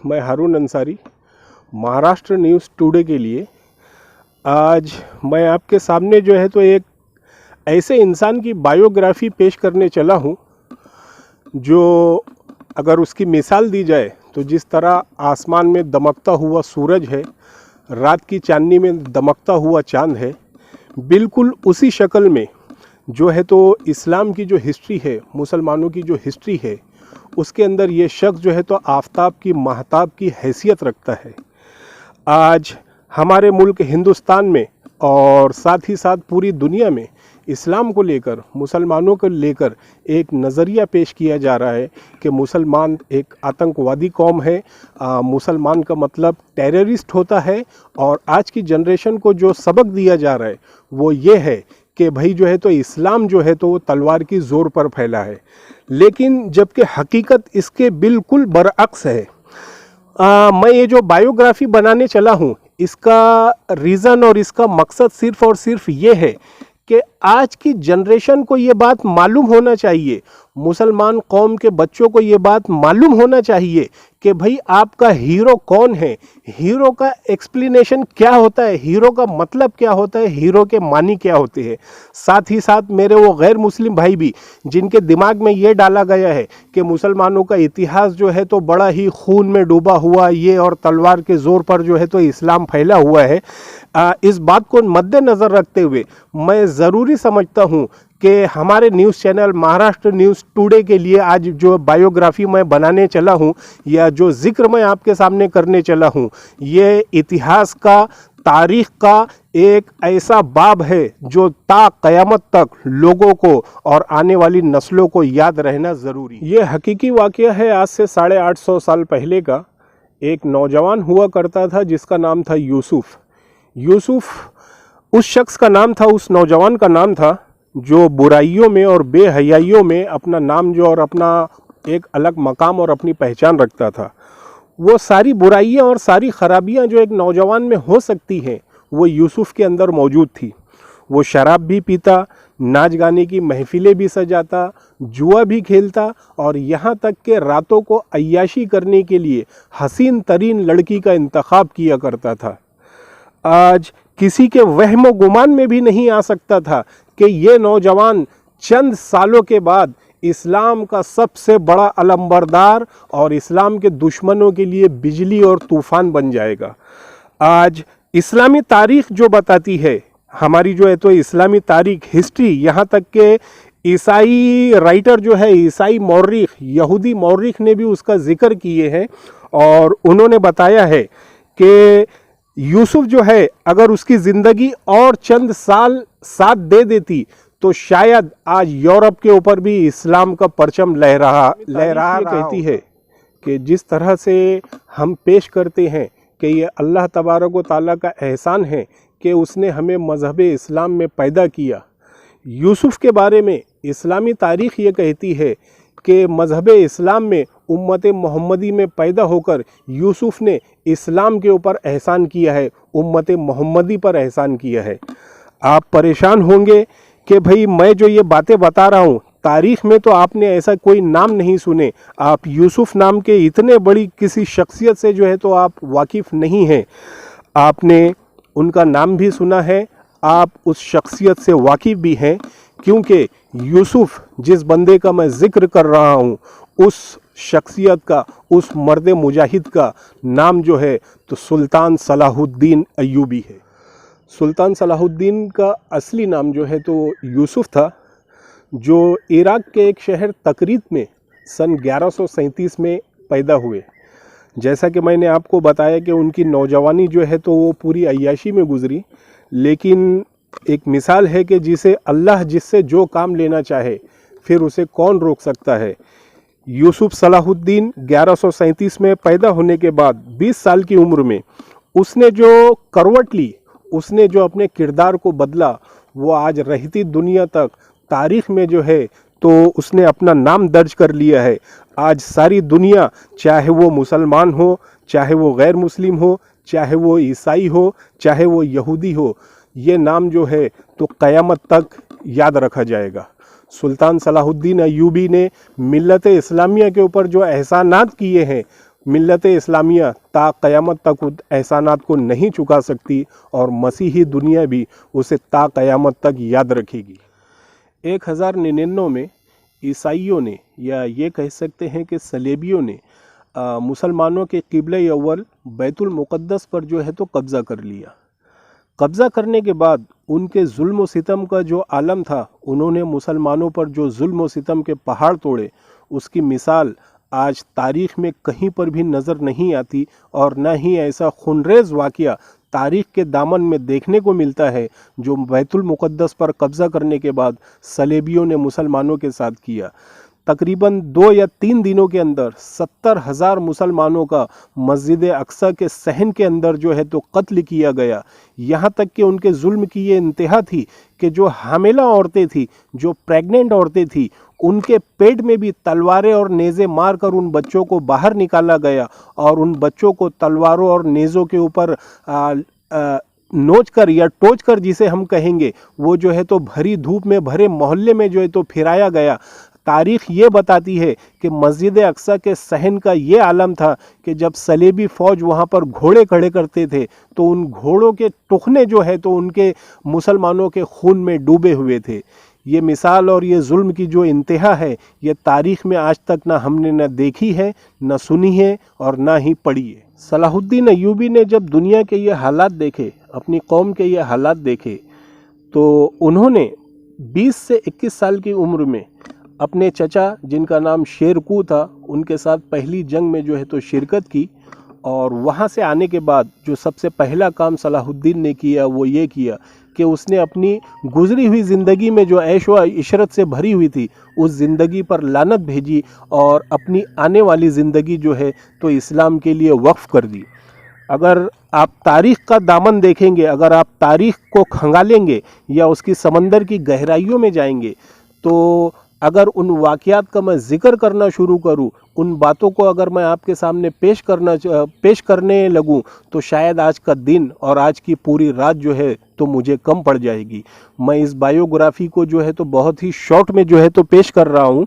मैं हारून Ansari Maharashtra news today के लिए आज मैं आपके सामने जो है तो एक ऐसे इंसान की बायोग्राफी पेश करने चला हूँ जो अगर उसकी मिसाल दी जाए तो जिस तरह आसमान में दमकता हुआ सूरज है, रात की चांदनी में दमकता हुआ चांद है, बिल्कुल उसी शक्ल में जो है तो इस्लाम की जो हिस्ट्री है, मुसलमानों की जो हिस्ट्री है, उसके अंदर ये शख्स जो है तो आफताब की महताब की हैसियत रखता है। आज हमारे मुल्क हिंदुस्तान में और साथ ही साथ पूरी दुनिया में इस्लाम को लेकर, मुसलमानों को लेकर एक नज़रिया पेश किया जा रहा है कि मुसलमान एक आतंकवादी कौम है, मुसलमान का मतलब टेररिस्ट होता है। और आज की जनरेशन को जो सबक दिया जा रहा है वो ये है कि भाई जो है तो इस्लाम जो है तो वो तलवार की ज़ोर पर फैला है, लेकिन जबकि हकीकत इसके बिल्कुल बरअक्स है। मैं ये जो बायोग्राफी बनाने चला हूँ, इसका रीज़न और इसका मकसद सिर्फ़ और सिर्फ ये है कि आज की जनरेशन को ये बात मालूम होना चाहिए, मुसलमान कौम के बच्चों को ये बात मालूम होना चाहिए कि भाई आपका हीरो कौन है, हीरो का एक्सप्लेनेशन क्या होता है, हीरो का मतलब क्या होता है, हीरो के मानी क्या होते हैं। साथ ही साथ मेरे वो गैर मुस्लिम भाई भी जिनके दिमाग में ये डाला गया है कि मुसलमानों का इतिहास जो है तो बड़ा ही खून में डूबा हुआ ये और तलवार के ज़ोर पर जो है तो इस्लाम फैला हुआ है, इस बात को मद्देनज़र रखते हुए मैं ज़रूरी समझता हूँ कि हमारे news channel Maharashtra news today के लिए आज जो बायोग्राफी मैं बनाने चला हूँ या जो जिक्र मैं आपके सामने करने चला हूँ, ये इतिहास का, तारीख़ का एक ऐसा बाब है जो ता क़यामत तक लोगों को और आने वाली नस्लों को याद रहना ज़रूरी है। ये हकीकी वाक़या है आज से 850 साल पहले का। एक नौजवान हुआ करता था जिसका नाम था यूसुफ। उस शख्स का नाम था, उस नौजवान का नाम था जो बुराइयों में और बेहयाइयों में अपना नाम जो और अपना एक अलग मकाम और अपनी पहचान रखता था। वो सारी बुराइयां और सारी ख़राबियां जो एक नौजवान में हो सकती हैं वो यूसुफ के अंदर मौजूद थी। वो शराब भी पीता, नाच गाने की महफिलें भी सजाता, जुआ भी खेलता और यहाँ तक कि रातों को अय्याशी करने के लिए हसीन तरीन लड़की का इंतखाब किया करता था। आज किसी के वहम गुमान में भी नहीं आ सकता था कि ये नौजवान चंद सालों के बाद इस्लाम का सबसे बड़ा अलंबरदार और इस्लाम के दुश्मनों के लिए बिजली और तूफ़ान बन जाएगा। आज इस्लामी तारीख़ जो बताती है, हमारी जो है तो इस्लामी तारीख़, हिस्ट्री, यहाँ तक के ईसाई राइटर जो है, ईसाई मौर्रिख, यहूदी मौर्रिख ने भी उसका ज़िक्र किए हैं और उन्होंने बताया है कि यूसुफ जो है अगर उसकी ज़िंदगी और चंद साल साथ दे देती तो शायद आज यूरोप के ऊपर भी इस्लाम का परचम लहरा कहती है कि जिस तरह से हम पेश करते हैं कि ये अल्लाह तबारक व तआला का एहसान है कि उसने हमें मज़हब इस्लाम में पैदा किया। यूसुफ के बारे में इस्लामी तारीख़ ये कहती है कि मज़हब इस्लाम में उम्मत मोहम्मदी में पैदा होकर यूसुफ ने इस्लाम के ऊपर एहसान किया है, उम्मत मोहम्मदी पर एहसान किया है। आप परेशान होंगे कि भाई मैं जो ये बातें बता रहा हूँ, तारीख़ में तो आपने ऐसा कोई नाम नहीं सुने, आप यूसुफ नाम के इतने बड़ी किसी शख्सियत से जो है तो आप वाकिफ़ नहीं हैं। आपने उनका नाम भी सुना है, आप उस शख्सियत से वाकिफ़ भी हैं, क्योंकि यूसुफ जिस बंदे का मैं ज़िक्र कर रहा हूँ उस शख्सियत का, उस मर्द मुजाहिद का नाम जो है तो सुल्तान सलाहुद्दीन अय्यूबी है। सुल्तान सलाहुद्दीन का असली नाम जो है तो यूसुफ था, जो इराक़ के एक शहर तकरीत में सन 1137 में पैदा हुए। जैसा कि मैंने आपको बताया कि उनकी नौजवानी जो है तो वो पूरी अय्याशी में गुज़री, लेकिन एक मिसाल है कि जिसे अल्लाह जिससे जो काम लेना चाहे फिर उसे कौन रोक सकता है। यूसुफ सलाहुद्दीन 1137 में पैदा होने के बाद 20 साल की उम्र में उसने जो करवट ली, उसने जो अपने किरदार को बदला, वो आज रहती दुनिया तक तारीख़ में जो है तो उसने अपना नाम दर्ज कर लिया है। आज सारी दुनिया, चाहे वो मुसलमान हो, चाहे वो गैर मुस्लिम हो, चाहे वो ईसाई हो, चाहे वो यहूदी हो, ये नाम जो है तो क़यामत तक याद रखा जाएगा। सुल्तान सलाहुद्दीन अय्यूबी ने मिल्लत इस्लामिया के ऊपर जो एहसानात किए हैं, मिल्लत इस्लामिया ता क़यामत तक उन एहसानात को नहीं चुका सकती और मसीही दुनिया भी उसे ता क़यामत तक याद रखेगी। 1099 में ईसाइयों ने, या ये कह सकते हैं कि सलेबियों ने, मुसलमानों के क़िबले अव्वल बैतुल मुक़द्दस पर जो है तो कब्ज़ा कर लिया। कब्ज़ा करने के बाद उनके जुल्म व सितम का जो आलम था, उन्होंने मुसलमानों पर जो जुल्म व सितम के पहाड़ तोड़े, उसकी मिसाल आज तारीख़ में कहीं पर भी नज़र नहीं आती और न ही ऐसा खूनरेज़ वाक़या तारीख़ के दामन में देखने को मिलता है जो बैतुल मुक़द्दस पर कब्ज़ा करने के बाद सलेबियों ने मुसलमानों के साथ किया। तकरीबन 2 या 3 दिनों के अंदर 70,000 मुसलमानों का मस्जिद अक्सा के सहन के अंदर जो है तो कत्ल किया गया। यहाँ तक कि उनके जुल्म की ये इंतहा थी कि जो हामिला औरतें थी, जो प्रेग्नेंट औरतें थी, उनके पेट में भी तलवारें और नेज़े मार कर उन बच्चों को बाहर निकाला गया और उन बच्चों को तलवारों और नेज़ों के ऊपर नोच कर या टोच कर, जिसे हम कहेंगे, वो जो है तो भरी धूप में भरे मोहल्ले में जो है तो फिराया गया। तारीख़ ये बताती है कि मस्जिद अक्सा के सहन का ये आलम था कि जब सलेबी फ़ौज वहाँ पर घोड़े खड़े करते थे तो उन घोड़ों के टुकने जो है तो उनके मुसलमानों के खून में डूबे हुए थे। ये मिसाल और ये जुल्म की जो इंतहा है, ये तारीख़ में आज तक ना हमने न देखी है, न सुनी है और ना ही पढ़ी है। सलाहुद्दीन अय्यूबी ने जब दुनिया के ये हालात देखे, अपनी कौम के ये हालात देखे, तो उन्होंने 20 से 21 साल की उम्र में अपने चचा, जिनका नाम शेरकू था, उनके साथ पहली जंग में जो है तो शिरकत की। और वहाँ से आने के बाद जो सबसे पहला काम सलाहुद्दीन ने किया वो ये किया कि उसने अपनी गुजरी हुई ज़िंदगी में जो ऐश व इशरत से भरी हुई थी, उस ज़िंदगी पर लानत भेजी और अपनी आने वाली ज़िंदगी जो है तो इस्लाम के लिए वक्फ़ कर दी। अगर आप तारीख़ का दामन देखेंगे, अगर आप तारीख़ को खंगालेंगे या उसकी समंदर की गहराइयों में जाएंगे, तो अगर उन वाक़यात का मैं ज़िक्र करना शुरू करूं, उन बातों को अगर मैं आपके सामने पेश करने लगूं, तो शायद आज का दिन और आज की पूरी रात जो है तो मुझे कम पड़ जाएगी। मैं इस बायोग्राफ़ी को जो है तो बहुत ही शॉर्ट में जो है तो पेश कर रहा हूं।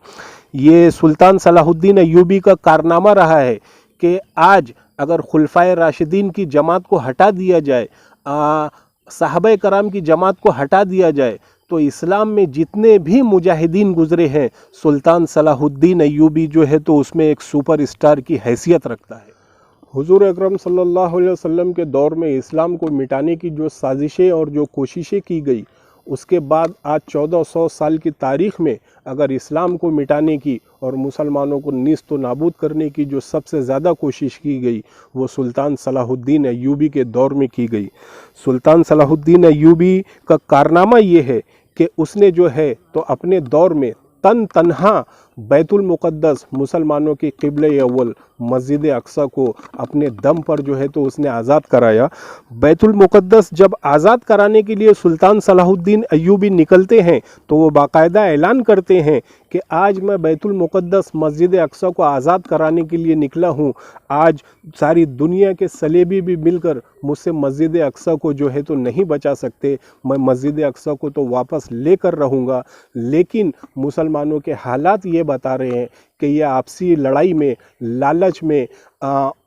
ये सुल्तान सलाहुद्दीन अय्यूबी का कारनामा रहा है कि आज अगर खुलफाए राशिदीन की जमात को हटा दिया जाए, सहाबाए कराम की जमात को हटा दिया जाए, तो इस्लाम में जितने भी मुजाहिदीन गुजरे हैं, सुल्तान सलाहुद्दीन अय्यूबी जो है तो उसमें एक सुपर स्टार की हैसियत रखता है। हुजूर अकरम सल्लल्लाहु अलैहि वसल्लम के दौर में इस्लाम को मिटाने की जो साजिशें और जो कोशिशें की गई, उसके बाद आज 1400 साल की तारीख़ में अगर इस्लाम को मिटाने की और मुसलमानों को नीस्त व नाबूद करने की जो सबसे ज़्यादा कोशिश की गई, वो सुल्तान सलाहुद्दीन अय्यूबी के दौर में की गई। सुल्तान सलाहुद्दीन अय्यूबी का कारनामा ये है कि उसने जो है तो अपने दौर में तन्हा बैतुल मुक़द्दस, मुसलमानों की क़िबले अव्वल मस्जिद अक्सा को अपने दम पर जो है तो उसने आज़ाद कराया। बैतुल मुक़द्दस जब आज़ाद कराने के लिए सुल्तान सलाहुद्दीन अय्यूबी निकलते हैं तो वो बाकायदा ऐलान करते हैं कि आज मैं बैतुल मुक़द्दस मस्जिद अक्सा को आज़ाद कराने के लिए निकला हूँ। आज सारी दुनिया के सलेबी भी मिलकर मुझसे मस्जिद अक्सा को जो है तो नहीं बचा सकते। मैं मस्जिद अक्सा को तो वापस लेकर रहूँगा, लेकिन मुसलमानों के हालात ये बता रहे हैं कि यह आपसी लड़ाई में, लालच में,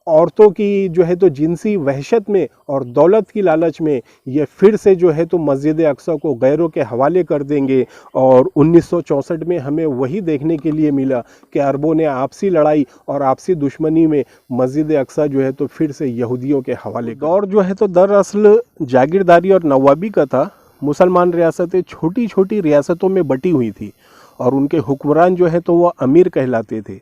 औरतों की जो है तो जिनसी वहशत में और दौलत की लालच में ये फिर से जो है तो मस्जिद अक्सा को गैरों के हवाले कर देंगे। और 1964 में हमें वही देखने के लिए मिला कि अरबों ने आपसी लड़ाई और आपसी दुश्मनी में मस्जिद अक्सा जो है तो फिर से यहूदियों के हवाले। दौर जो है तो दरअसल जागीरदारी और नवाबी का था। मुसलमान रियासतें छोटी छोटी रियासतों में बटी हुई थी और उनके हुक्मरान जो है तो वो अमीर कहलाते थे।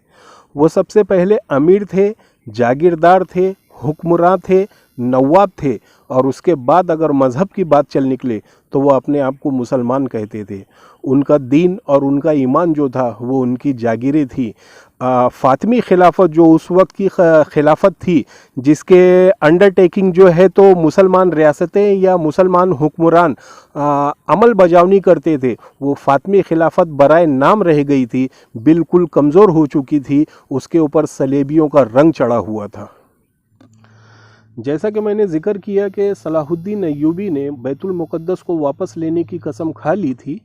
वो सबसे पहले अमीर थे, जागीरदार थे, हुक्मरान थे, नवाब थे, और उसके बाद अगर मज़हब की बात चल निकले तो वो अपने आप को मुसलमान कहते थे। उनका दीन और उनका ईमान जो था वो उनकी जागीरें थी। फ़ातिमी खिलाफत जो उस वक्त की खिलाफत थी, जिसके अंडरटेकिंग जो है तो मुसलमान रियासतें या मुसलमान हुक्मरान अमल बजावनी करते थे, वो फ़ातिमी खिलाफत बराए नाम रह गई थी, बिल्कुल कमज़ोर हो चुकी थी। उसके ऊपर सलेबियों का रंग चढ़ा हुआ था। जैसा कि मैंने ज़िक्र किया कि सलाहुद्दीन अय्यूबी ने बैतुल मुक़द्दस को वापस लेने की कसम खा ली थी,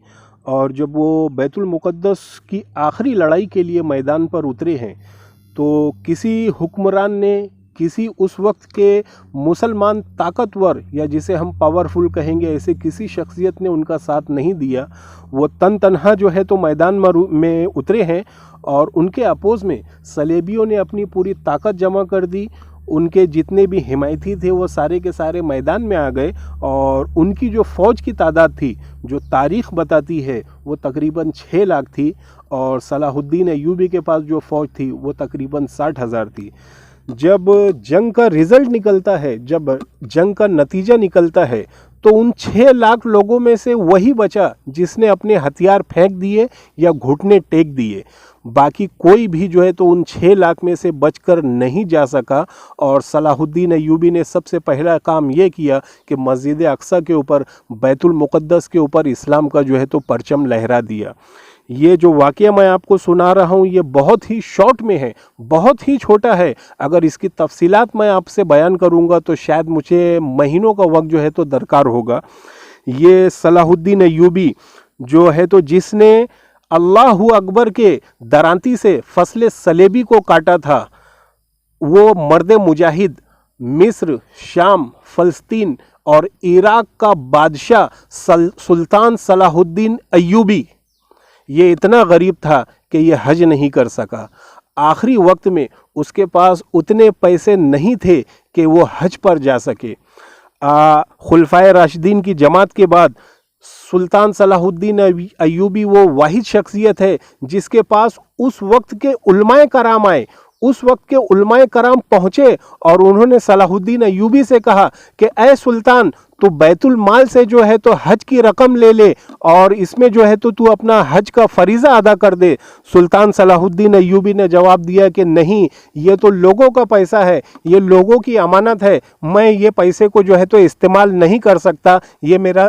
और जब वो बैतुल मुक़द्दस की आखिरी लड़ाई के लिए मैदान पर उतरे हैं تو کسی حکمران نے، کسی اس وقت کے مسلمان طاقتور یا جسے ہم پاورفل کہیں گے، ایسے کسی شخصیت نے ان کا ساتھ نہیں دیا. وہ تنہا جو ہے تو میدان میں اترے ہیں اور ان کے اپوز میں صلیبیوں نے اپنی پوری طاقت جمع کر دی. ان کے جتنے بھی حمایتی تھے وہ سارے کے سارے میدان میں آ گئے اور ان کی جو فوج کی تعداد تھی، جو تاریخ بتاتی ہے، وہ تقریباً 6 لاکھ تھی اور صلاح الدین ایوبی کے پاس جو فوج تھی وہ تقریباً 60,000 تھی. جب جنگ کا رزلٹ نکلتا ہے، جب جنگ کا نتیجہ نکلتا ہے، تو ان 6 لاکھ لوگوں میں سے وہی بچا جس نے اپنے ہتھیار پھینک دیے یا گھٹنے ٹیک دیے. باقی کوئی بھی جو ہے تو ان 6 لاکھ میں سے بچ کر نہیں جا سکا. اور صلاح الدین ایوبی نے سب سے پہلا کام یہ کیا کہ مسجد اقصیٰ کے اوپر، بیت المقدس کے اوپر اسلام کا جو ہے تو پرچم لہرا دیا. یہ جو واقعہ میں آپ کو سنا رہا ہوں یہ بہت ہی شارٹ میں ہے، بہت ہی چھوٹا ہے. اگر اس کی تفصیلات میں آپ سے بیان کروں گا تو شاید مجھے مہینوں کا وقت جو ہے تو درکار ہوگا. یہ صلاح الدین ایوبی جو ہے تو جس نے اللہ اکبر کے درانتی سے فصل صلیبی کو کاٹا تھا، وہ مرد مجاہد مصر، شام، فلسطین اور عراق کا بادشاہ سلطان صلاح الدین ایوبی یہ اتنا غریب تھا کہ یہ حج نہیں کر سکا. آخری وقت میں اس کے پاس اتنے پیسے نہیں تھے کہ وہ حج پر جا سکے. خلفائے راشدین کی جماعت کے بعد سلطان صلاح الدین ایوبی وہ واحد شخصیت ہے جس کے پاس اس وقت کے علماء کرام آئے، اس وقت کے علماء کرام پہنچے اور انہوں نے صلاح الدین ایوبی سے کہا کہ اے سلطان، تو بیت المال سے جو ہے تو حج کی رقم لے لے اور اس میں جو ہے تو اپنا حج کا فریضہ ادا کر دے. سلطان صلاح الدین ایوبی نے جواب دیا کہ نہیں، یہ تو لوگوں کا پیسہ ہے، یہ لوگوں کی امانت ہے، میں یہ پیسے کو جو ہے تو استعمال نہیں کر سکتا، یہ میرا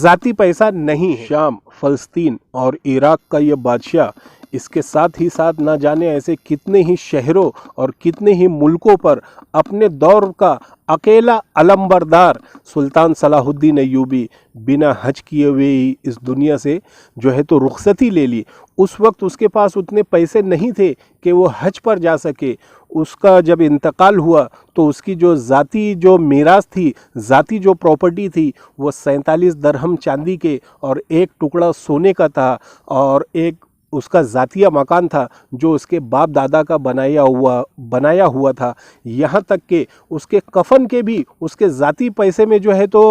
ذاتی پیسہ نہیں ہے. شام، فلسطین اور عراق کا یہ بادشاہ، اس کے ساتھ ہی ساتھ نہ جانے ایسے کتنے ہی شہروں اور کتنے ہی ملکوں پر اپنے دور کا اکیلا علمبردار سلطان صلاح الدین ایوبی بنا حج کیے ہوئے ہی اس دنیا سے جو ہے تو رخصتی لے لی. اس وقت اس کے پاس اتنے پیسے نہیں تھے کہ وہ حج پر جا سکے. اس کا جب انتقال ہوا تو اس کی جو ذاتی جو میراث تھی، ذاتی جو پراپرٹی تھی، وہ 47 درہم چاندی کے اور 1 ٹکڑا سونے کا تھا اور ایک اس کا ذاتیہ مکان تھا جو اس کے باپ دادا کا بنایا ہوا تھا. یہاں تک کہ اس کے کفن کے بھی اس کے ذاتی پیسے میں جو ہے تو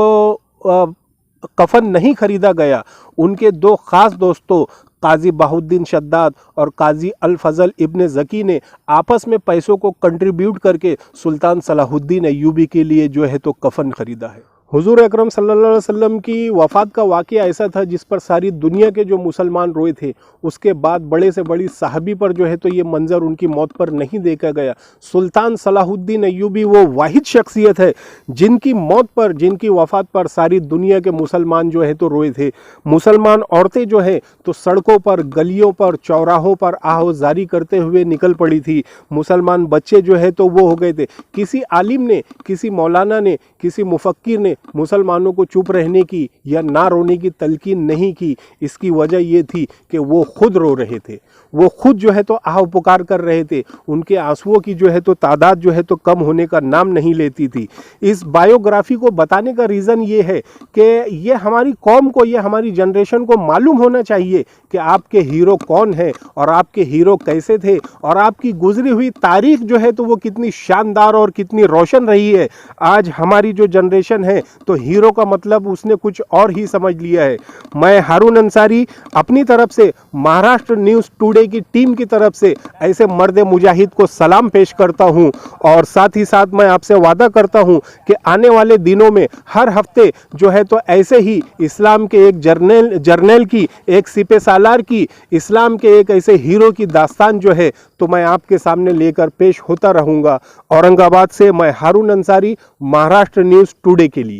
کفن نہیں خریدا گیا. ان کے 2 خاص دوستوں قاضی بہاؤالدین شداد اور قاضی الفضل ابن زکی نے آپس میں پیسوں کو کنٹریبیوٹ کر کے سلطان صلاح الدین ایوبی کے لیے جو ہے تو کفن خریدا ہے. حضور اکرم صلی اللہ علیہ وسلم کی وفات کا واقعہ ایسا تھا جس پر ساری دنیا کے جو مسلمان روئے تھے. اس کے بعد بڑے سے بڑی صحابی پر جو ہے تو یہ منظر ان کی موت پر نہیں دیکھا گیا. سلطان صلاح الدین ایوبی وہ واحد شخصیت ہے جن کی موت پر، جن کی وفات پر ساری دنیا کے مسلمان جو ہے تو روئے تھے. مسلمان عورتیں جو ہیں تو سڑکوں پر، گلیوں پر، چوراہوں پر آہوازاری کرتے ہوئے نکل پڑی تھی. مسلمان بچے جو ہے تو وہ ہو گئے تھے. کسی عالم نے، کسی مولانا نے، کسی مفکر نے مسلمانوں کو چپ رہنے کی یا نہ رونے کی تلقین نہیں کی. اس کی وجہ یہ تھی کہ وہ خود رو رہے تھے، وہ خود جو ہے تو آہ پکار کر رہے تھے. ان کے آنسوؤں کی جو ہے تو تعداد جو ہے تو کم ہونے کا نام نہیں لیتی تھی. اس بایوگرافی کو بتانے کا ریزن یہ ہے کہ یہ ہماری قوم کو، یہ ہماری جنریشن کو معلوم ہونا چاہیے کہ آپ کے ہیرو کون ہیں اور آپ کے ہیرو کیسے تھے اور آپ کی گزری ہوئی تاریخ جو ہے تو وہ کتنی شاندار اور کتنی روشن رہی ہے. آج ہماری جو جنریشن ہے تو ہیرو کا مطلب اس نے کچھ اور ہی سمجھ لیا ہے. میں ہارون انصاری اپنی طرف سے، مہاراشٹر نیوز ٹوڈے کی ٹیم کی طرف سے ایسے مرد مجاہد کو سلام پیش کرتا ہوں اور ساتھ ہی ساتھ میں آپ سے وعدہ کرتا ہوں کہ آنے والے دنوں میں ہر ہفتے جو ہے تو ایسے ہی اسلام کے ایک جرنیل کی، ایک سپہ سالار کی، اسلام کے ایک ایسے ہیرو کی داستان جو ہے تو میں آپ کے سامنے لے کر پیش ہوتا رہوں گا. اورنگ آباد سے میں ہارون انصاری، مہاراشٹر نیوز ٹوڈے کے لیے.